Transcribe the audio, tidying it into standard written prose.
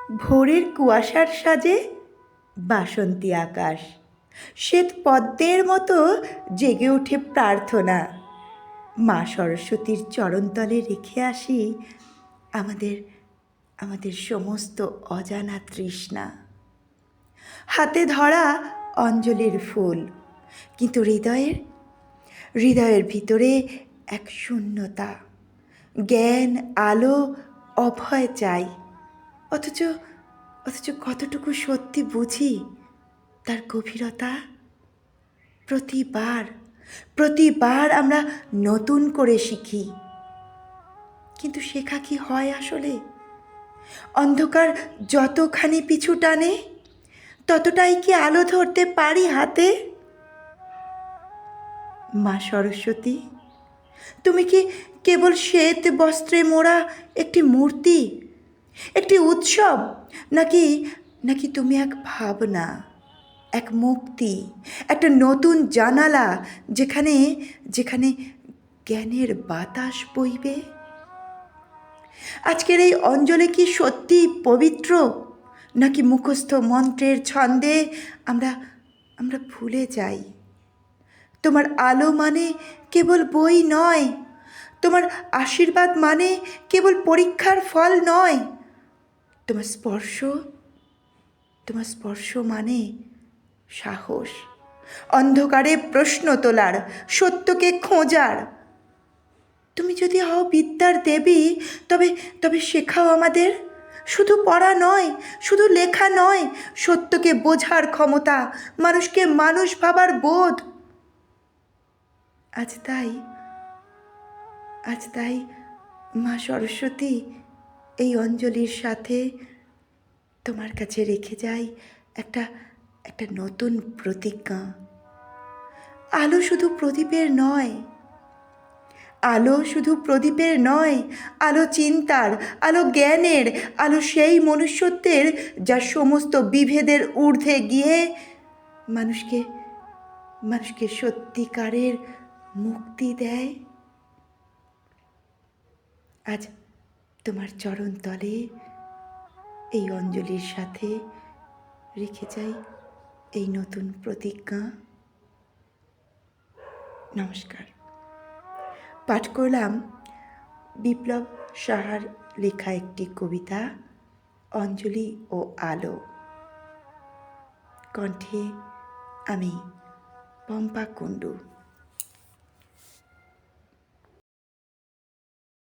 ভোরের কুয়াশার সাজে বাসন্তী আকাশ, শ্বেত পদ্মের মতো জেগে ওঠে প্রার্থনা। মা সরস্বতীর চরণতলে রেখে আসি আমাদের আমাদের সমস্ত অজানা তৃষ্ণা। হাতে ধরা অঞ্জলির ফুল, কিন্তু হৃদয়ের ভিতরে এক শূন্যতা। জ্ঞান, আলো, অভয় চাই, অথচ কতটুকু সত্যি বুঝি তার গভীরতা? প্রতিবার আমরা নতুন করে শিখি, কিন্তু শেখা কি হয় আসলে? অন্ধকার যতখানি পিছু টানে, ততটাই কি আলো ধরতে পারি হাতে? মা সরস্বতী, তুমি কি কেবল শ্বেত বস্ত্রে মোড়া একটি মূর্তি, একটি উৎসব, নাকি তুমি এক ভাবনা, এক মুক্তি, একটা নতুন জানালা, যেখানে জ্ঞানের বাতাস বইবে? আজকের এই অঞ্জলি কি সত্যি পবিত্র, নাকি মুখস্থ মন্ত্রের ছন্দে আমরা ভুলে যাই? তোমার আলো মানে কেবল বই নয়, তোমার আশীর্বাদ মানে কেবল পরীক্ষার ফল নয়, তোমার স্পর্শ মানে সাহস, অন্ধকারে প্রশ্ন তোলার, সত্যকে খোঁজার। তুমি যদি হও বিদ্যার দেবী, তবে শেখাও আমাদের শুধু পড়া নয়, শুধু লেখা নয়, সত্যকে বোঝার ক্ষমতা, মানুষকে মানুষ ভাবার বোধ। আজ তাই মা সরস্বতী, এই অঞ্জলির সাথে তোমার কাছে রেখে যাই একটা নতুন প্রতিজ্ঞা। আলো শুধু প্রদীপের নয়, আলো চিন্তার, আলো জ্ঞানের, আলো সেই মনুষ্যত্বের যা সমস্ত বিভেদের ঊর্ধ্বে গিয়ে মানুষকে সত্যিকারের মুক্তি দেয়। আজ তোমার চরণতলে এই অঞ্জলির সাথে রেখে যাই এই নতুন প্রতিজ্ঞা। নমস্কার। পাঠ করলাম বিপ্লব সাহার লেখা একটি কবিতা, অঞ্জলি ও আলো। কণ্ঠে আমি পম্পা কুণ্ডু।